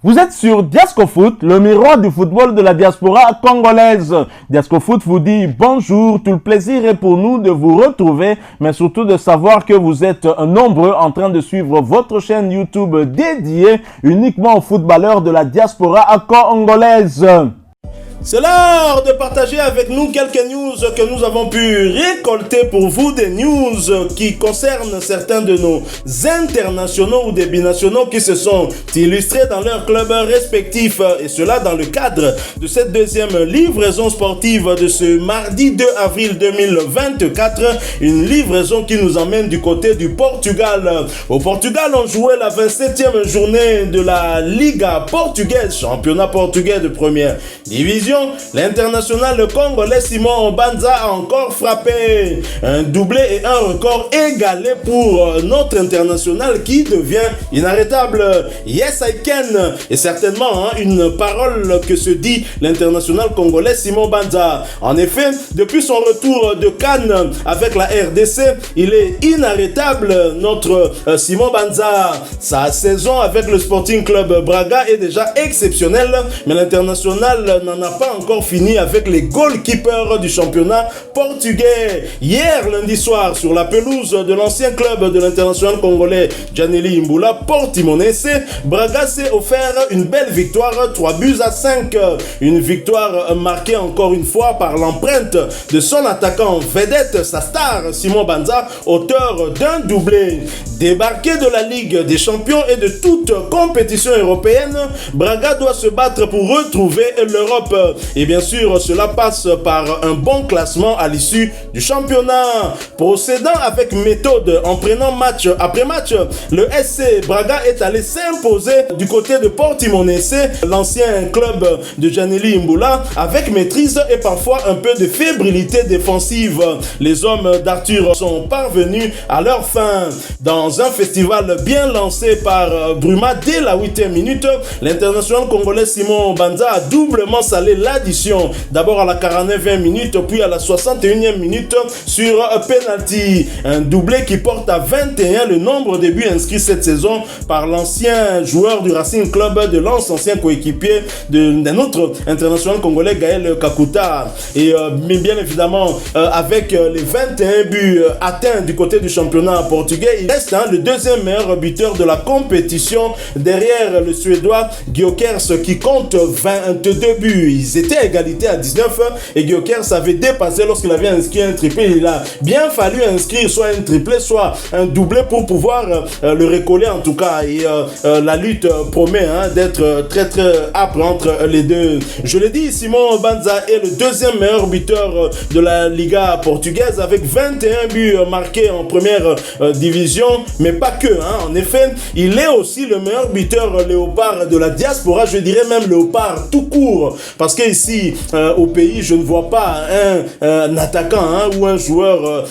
Vous êtes sur Diasco Foot, le miroir du football de la diaspora congolaise. Diasco Foot vous dit bonjour, tout le plaisir est pour nous de vous retrouver, mais surtout de savoir que vous êtes nombreux en train de suivre votre chaîne YouTube dédiée uniquement aux footballeurs de la diaspora congolaise. C'est l'heure de partager avec nous quelques news que nous avons pu récolter pour vous, des news qui concernent certains de nos internationaux ou des binationaux qui se sont illustrés dans leurs clubs respectifs, et cela dans le cadre de cette deuxième livraison sportive de ce mardi 2 avril 2024, une livraison qui nous emmène du côté du Portugal. Au Portugal, on jouait la 27e journée de la Liga portugaise, championnat portugais de première division. L'international congolais Simon Banza a encore frappé un doublé et un record égalé pour notre international qui devient inarrêtable. Yes I can, et certainement une parole que se dit l'international congolais Simon Banza. En effet, depuis son retour de Cannes avec la RDC, il est inarrêtable, notre Simon Banza. Sa saison avec le Sporting Club Braga est déjà exceptionnelle, mais l'international n'en a pas encore fini avec les goalkeepers du championnat portugais. Hier, lundi soir, sur la pelouse de l'ancien club de l'international congolais Djaneli Imbula, Portimonense, Braga s'est offert une belle victoire, 3-5. Une victoire marquée encore une fois par l'empreinte de son attaquant vedette, sa star Simon Banza, auteur d'un doublé. Débarqué de la Ligue des Champions et de toute compétition européenne, Braga doit se battre pour retrouver l'Europe. Et bien sûr, cela passe par un bon classement à l'issue du championnat. Procédant avec méthode en prenant match après match, le SC Braga est allé s'imposer du côté de Portimonense, l'ancien club de Djaneli Imbula, avec maîtrise et parfois un peu de fébrilité défensive. Les hommes d'Arthur sont parvenus à leur fin. Dans un festival bien lancé par Bruma dès la 8e minute, l'international congolais Simon Banza a doublement salé l'addition. D'abord à la 49e minute, puis à la 61e minute sur penalty. Un doublé qui porte à 21 le nombre de buts inscrits cette saison par l'ancien joueur du Racing Club de Lens, ancien coéquipier d'un autre international congolais, Gaël Kakuta. Et bien évidemment, avec les 21 buts atteints du côté du championnat portugais, il reste le deuxième meilleur buteur de la compétition derrière le Suédois Gyökeres qui compte 22 buts. Ils étaient à égalité à 19 et Gyökeres avait dépassé lorsqu'il avait inscrit un triplé. Il a bien fallu inscrire soit un triplé, soit un doublé pour pouvoir le recoller en tout cas. Et la lutte promet d'être très âpre entre les deux. Je l'ai dit, Simon Banza est le deuxième meilleur buteur de la Liga portugaise avec 21 buts marqués en première division, mais pas que. En effet, il est aussi le meilleur buteur léopard de la diaspora, je dirais même léopard tout court, parce que ici au pays, je ne vois pas un attaquant ou un joueur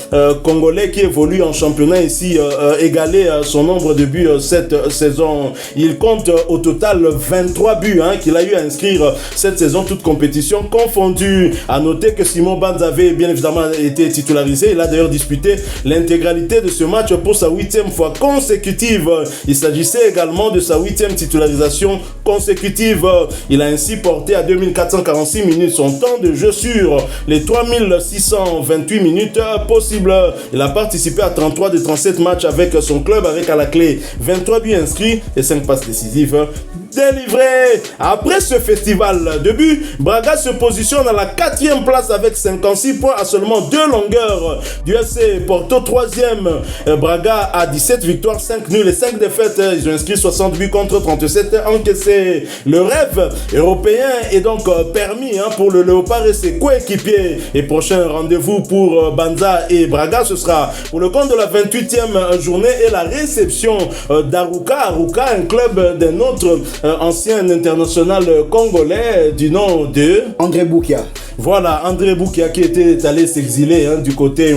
congolais qui évolue en championnat ici égaler son nombre de buts cette saison. Il compte au total 23 buts qu'il a eu à inscrire cette saison, toute compétition confondue. À noter que Simon Banza avait bien évidemment été titularisé. Il a d'ailleurs disputé l'intégralité de ce match pour sa 8e fois consécutive. Il s'agissait également de sa 8e titularisation consécutive. Il a ainsi porté à 2446 minutes son temps de jeu sur les 3628 minutes possibles. Il a participé à 33 des 37 matchs avec son club, avec à la clé 23 buts inscrits et 5 passes décisives délivrées. Après ce festival de buts, Braga se positionne à la 4e place avec 56 points à seulement 2 longueurs du FC Porto. 3e, Braga a 17 victoires, 5 nuls et 5 défaites. Ils ont inscrit 60 buts contre 37 encaissés. Le rêve européen est donc permis pour le Léopard et ses coéquipiers. Et prochain rendez-vous pour Banza et Braga, ce sera pour le compte de la 28e journée et la réception d'Aruka. Aruka, un club d'un autre ancien international congolais du nom de André Boukia. Voilà, André Boukia qui était allé s'exiler du côté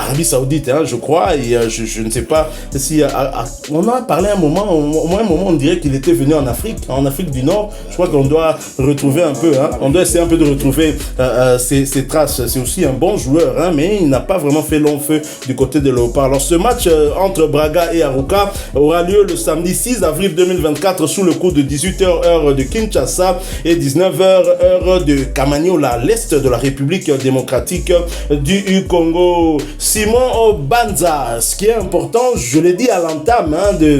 Arabie Saoudite, je crois, et je ne sais pas si on en a parlé un moment, on dirait qu'il était venu en Afrique du Nord. Je crois qu'on doit retrouver un peu, on doit essayer un peu de retrouver ses traces. C'est aussi un bon joueur, mais il n'a pas vraiment fait long feu du côté de Léopard. Alors ce match entre Braga et Arouca aura lieu le samedi 6 avril 2024 sous le coup de 18h heure de Kinshasa et 19h heure de Kamanyola, à l'est de la République démocratique du Congo. Simon Banza, ce qui est important, je l'ai dit à l'entame de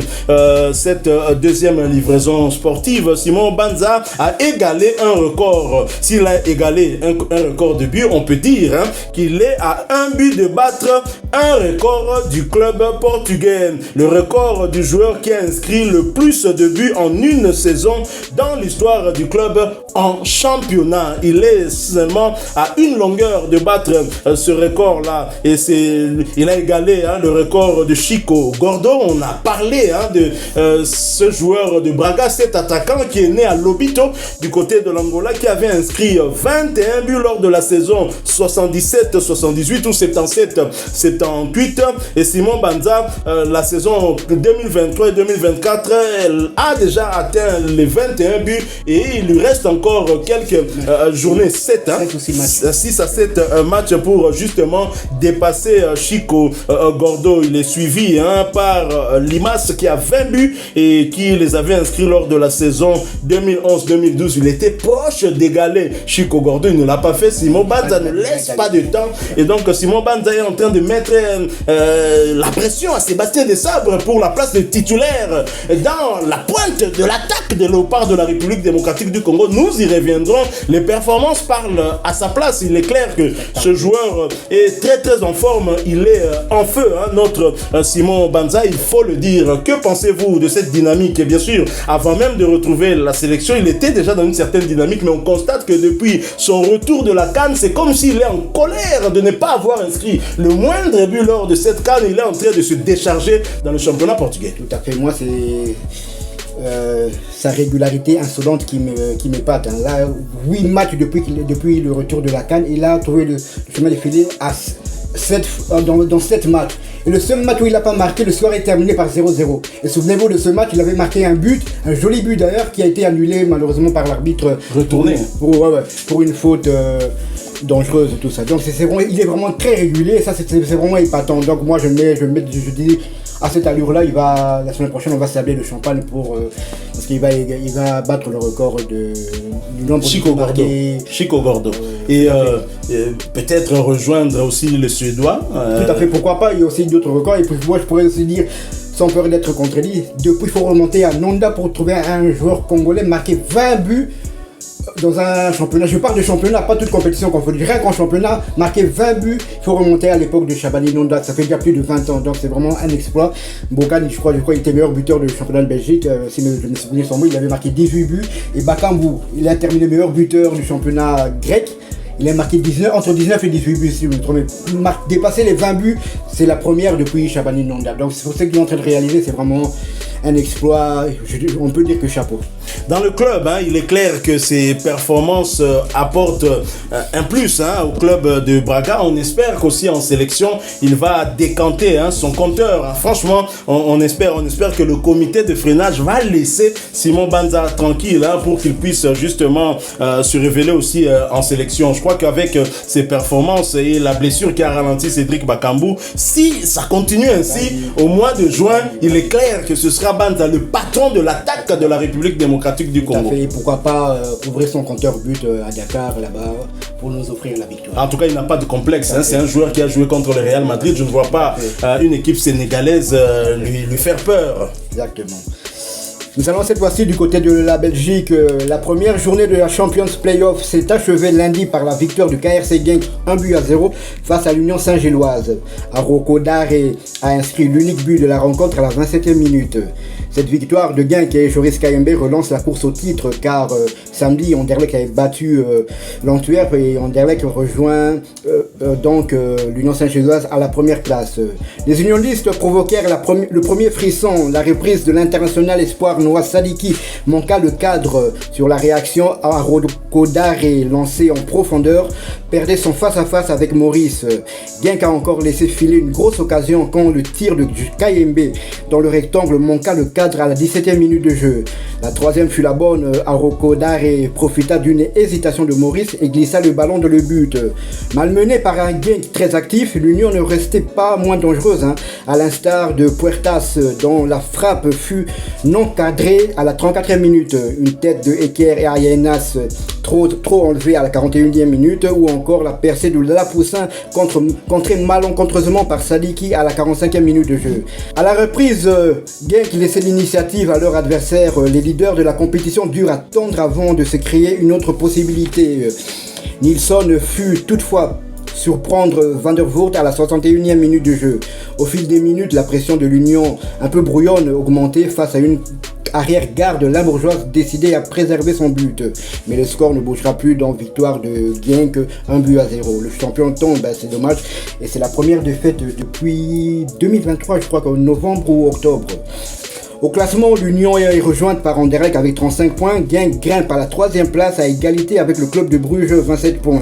cette deuxième livraison sportive, Simon Banza a égalé un record. S'il a égalé un record de but, on peut dire qu'il est à un but de battre un record du club portugais. Le record du joueur qui a inscrit le plus de buts en une saison dans l'histoire du club en championnat. Il est seulement à une longueur de battre ce record-là. Et il a égalé le record de Chico Gordo. On a parlé de ce joueur de Braga, cet attaquant qui est né à Lobito, du côté de l'Angola, qui avait inscrit 21 buts lors de la saison 77-78 ou 77-78. Et Simon Banza, la saison 2023 et 2024, elle a déjà atteint les 21 buts et il lui reste encore quelques journées, 6 à 7 matchs pour justement dépasser Chico Gordo. Il est suivi par Limas qui a 20 buts et qui les avait inscrits lors de la saison 2011-2012. Il était proche d'égaler Chico Gordo, il ne l'a pas fait. Simon Banza ne laisse pas de temps et donc Simon Banza est en train de mettre la pression à Sébastien Desabre pour la place de titulaire dans la pointe de l'attaque des Léopards de la République démocratique du Congo. Nous y reviendrons. Les performances parlent à sa place. Il est clair que ce joueur est très très en forme. Il est en feu, notre Simon Banza, il faut le dire. Que pensez-vous de cette dynamique? Et bien sûr, avant même de retrouver la sélection, il était déjà dans une certaine dynamique, mais on constate que depuis son retour de la CAN, c'est comme s'il est en colère de ne pas avoir inscrit le moindre but lors de cette CAN. Il est en train de se décharger dans le championnat portugais. Tout à fait. Moi, c'est sa régularité insolente qui m'épate. Là, 8 matchs depuis le retour de la CAN, il a trouvé le chemin de filer dans 7 matchs. Et le seul match où il n'a pas marqué, le score est terminé par 0-0. Et souvenez-vous de ce match, il avait marqué un but, un joli but d'ailleurs, qui a été annulé malheureusement par l'arbitre. Retourné. Pour une faute dangereuse et tout ça. Donc il est vraiment très régulier et ça c'est vraiment épatant. Donc moi je dis à cette allure-là, la semaine prochaine, on va sabler le champagne parce qu'il va battre le record du nombre de Chico Gordo. Et peut-être rejoindre aussi le Suédois. Tout à fait, pourquoi pas, il y a aussi d'autres records. Et puis moi, je pourrais aussi dire, sans peur d'être contredit, depuis il faut remonter à Nonda pour trouver un joueur congolais marqué 20 buts dans un championnat. Je parle de championnat, pas toute compétition confondue. Rien qu'en championnat, marquer 20 buts, il faut remonter à l'époque de Chabani Nonda. Ça fait déjà plus de 20 ans, donc c'est vraiment un exploit. Bokan, je crois il était meilleur buteur du championnat de Belgique. Si je me souviens son mot, il avait marqué 18 buts. Et Bakambu, il a terminé meilleur buteur du championnat grec. Il a marqué entre 19 et 18 buts, si vous me trompez. Dépasser les 20 buts, c'est la première depuis Chabani Nonda. Donc c'est pour ça qu'il est en train de réaliser, c'est vraiment un exploit. On peut dire que chapeau. Dans le club, il est clair que ses performances apportent un plus au club de Braga. On espère qu'aussi en sélection, il va décanter son compteur. Franchement, on espère que le comité de freinage va laisser Simon Banza tranquille pour qu'il puisse justement se révéler aussi en sélection. Je crois qu'avec ses performances et la blessure qui a ralenti Cédric Bakambu, si ça continue ainsi, au mois de juin, il est clair que ce sera Banza, le patron de l'attaque de la République démocratique du Congo. Tout à fait. Et pourquoi pas ouvrir son compteur but à Dakar, là-bas, pour nous offrir la victoire. En tout cas, il n'a pas de complexe. C'est un joueur qui a joué contre le Real Madrid. Je ne vois pas une équipe sénégalaise lui faire peur. Exactement. Nous allons cette fois-ci du côté de la Belgique. La première journée de la Champions Playoff s'est achevée lundi par la victoire du KRC Genk 1-0 face à l'Union Saint-Gilloise. Aroko Dare a inscrit l'unique but de la rencontre à la 27e minute. Cette victoire de Genk et Joris Kayembe relance la course au titre car samedi, Anderlecht avait battu l'Antwerp et Anderlecht rejoint l'Union Saint-Gilloise à la première place. Les unionistes provoquèrent le premier frisson. La reprise de l'international espoir Noah Sadiki manqua le cadre sur la réaction à Rokodare, lancé en profondeur, perdait son face-à-face avec Maurice. Genk a encore laissé filer une grosse occasion quand le tir de Kayembe dans le rectangle manqua le cadre à la 17e minute de jeu. La troisième fut la bonne. Rokodare profita d'une hésitation de Maurice et glissa le ballon dans le but. Malmené par un Genk très actif, l'Union ne restait pas moins dangereuse, à l'instar de Puertas dont la frappe fut non cadrée à la 34e minute. Une tête de Eker et Ayenas trop enlevée à la 41e minute, ou encore la percée de Lapoussin contrée malencontreusement par Sadiki à la 45e minute de jeu. À la reprise, Genk laissait l'initiative à leur adversaire. Les leaders de la compétition durent attendre avant de se créer une autre possibilité. Nilsson fut toutefois surprendre Van der Voort à la 61e minute de jeu. Au fil des minutes, la pression de l'Union, un peu brouillonne, augmentait face à une arrière-garde limbourgeoise décidée à préserver son but. Mais le score ne bougera plus dans victoire de Genk, 1-0. Le champion tombe, c'est dommage. Et c'est la première défaite depuis 2023, je crois qu'en novembre ou octobre. Au classement, l'Union est rejointe par Anderlecht avec 35 points. Genk grimpe à la 3e place à égalité avec le club de Bruges, 27 points.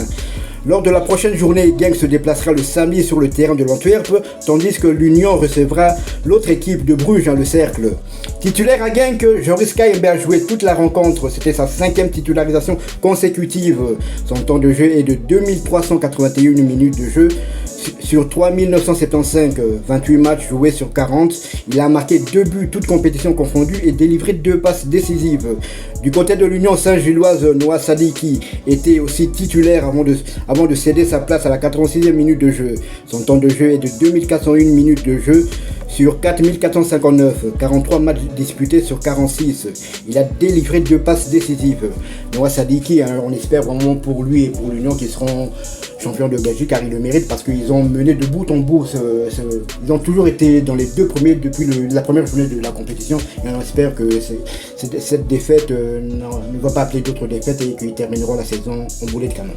Lors de la prochaine journée, Genk se déplacera le samedi sur le terrain de l'Antwerp, tandis que l'Union recevra l'autre équipe de Bruges, le Cercle. Titulaire à Genk, Joris Kayembe a joué toute la rencontre. C'était sa 5e titularisation consécutive. Son temps de jeu est de 2381 minutes de jeu. Sur 3975, 28 matchs joués sur 40, il a marqué 2 buts, toutes compétitions confondues, et délivré 2 passes décisives. Du côté de l'Union Saint-Gilloise, Noah Sadiki était aussi titulaire avant de céder sa place à la 86e minute de jeu. Son temps de jeu est de 2401 minutes de jeu sur 4459, 43 matchs disputés sur 46. Il a délivré 2 passes décisives. Noah Sadiki, on espère vraiment pour lui et pour l'Union qu'ils seront champions de Belgique, car ils le méritent, parce qu'ils ont mené de bout en bout. Ils ont toujours été dans les 2 premiers depuis la première journée de la compétition, et on espère que cette défaite ne va pas appeler d'autres défaites et qu'ils termineront la saison en boulet de canon.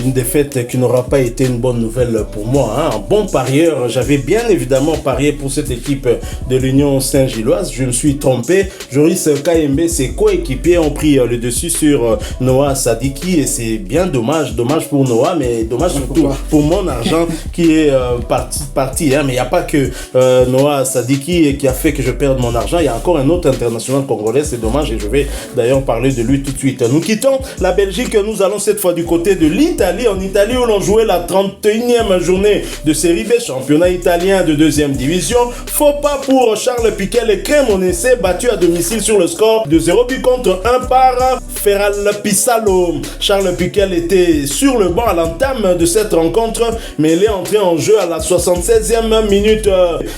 Une défaite qui n'aura pas été une bonne nouvelle pour moi. Un bon parieur, j'avais bien évidemment parié pour cette équipe de l'Union Saint-Gilloise. Je me suis trompé. Joris Kayembe, ses coéquipiers ont pris le dessus sur Noah Sadiki, et c'est bien dommage pour Noah, mais dommage surtout pour mon argent qui est parti. Mais il n'y a pas que Noah Sadiki qui a fait que je perde mon argent. Il y a encore un autre international congolais, c'est dommage, et je vais d'ailleurs parler de lui tout de suite. Nous quittons la Belgique, nous allons cette fois du côté de l'Italie, en Italie où l'on jouait la 31e journée de Série B, championnat italien de 2e division. Faux pas pour Charles Piquet, les Cremonese battu à domicile sur le score de 0 but contre 1 par Ferral Pisalo. Charles Piquet était sur le banc à l'entame de cette rencontre, mais il est entré en jeu à la 76e minute.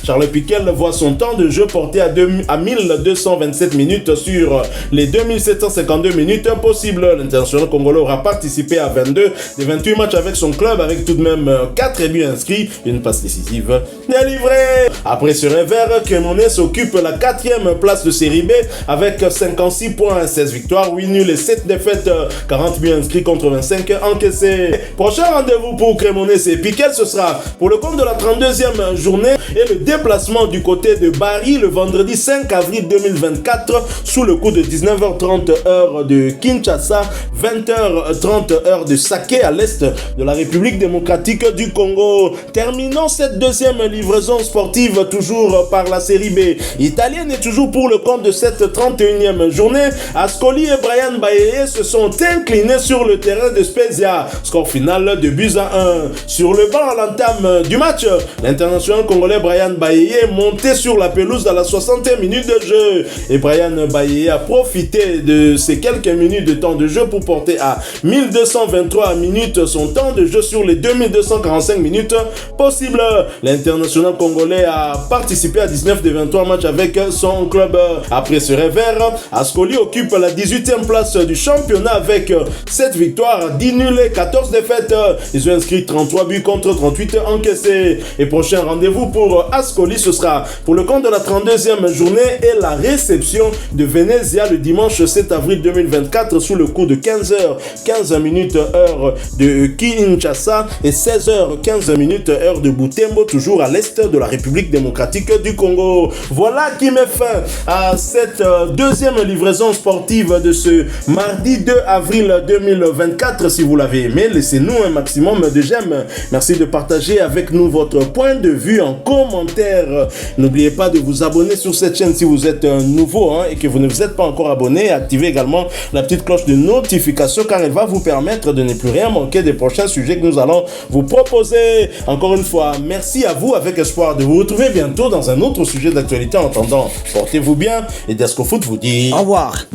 Charles Piquet voit son temps de jeu porté à 1227 minutes sur les 2752 minutes possibles. L'international congolais aura participé à 22 des 28 matchs avec son club, avec tout de même 4 buts inscrits, une passe décisive délivrée. Après ce revers, Cremonese occupe la 4e place de Série B avec 56 points, 16 victoires, 8 nuls et 7 défaites, 40 buts inscrits contre 25 encaissés. Prochain rendez-vous pour Cremonese et Piquet, ce sera pour le compte de la 32e journée et le déplacement du côté de Bari le vendredi 5 avril 2024 sous le coup de 19h30 heure de Kinshasa, 20h30 heure de Saké à l'est de la République démocratique du Congo. Terminons cette deuxième livraison sportive toujours par la série B italienne et toujours pour le compte de cette 31e journée. Ascoli et Brian Baye se sont inclinés sur le terrain de Spezia. Score final de buts à 1. Sur le banc à l'entame du match, l'international congolais Brian Baye est monté sur la pelouse à la 60e minute de jeu. Et Brian Baye a profité de ces quelques minutes de temps de jeu pour porter à 1223 minutes son temps de jeu sur les 2245 minutes possibles. L'international congolais a participé à 19 des 23 matchs avec son club. Après ce revers, Ascoli occupe la 18e place du championnat avec 7 victoires, 10 nuls et 14 défaites. Ils ont inscrit 33 buts contre 38 encaissés. Et prochain rendez-vous pour Ascoli, ce sera pour le compte de la 32e journée et la réception de Venezia le dimanche 7 avril 2024 sous le coup de 15h15 heure de Kinshasa et 16h15 heure de Butembo, toujours à l'est de la République démocratique du Congo. Voilà qui met fin à cette deuxième livraison sportive de ce mardi 2 avril 2024. Si vous l'avez aimé, laissez-nous un maximum de j'aime. Merci de partager avec nous votre point de vue en commentaire. N'oubliez pas de vous abonner sur cette chaîne si vous êtes nouveau et que vous ne vous êtes pas encore abonné. Activez également la petite cloche de notification car elle va vous permettre de ne plus rien manquer des prochains sujets que nous allons vous proposer. Encore une fois, merci à vous avec espoir de vous retrouver bientôt dans un autre sujet d'actualité. En attendant, portez-vous bien et Desco Foot vous dit au revoir.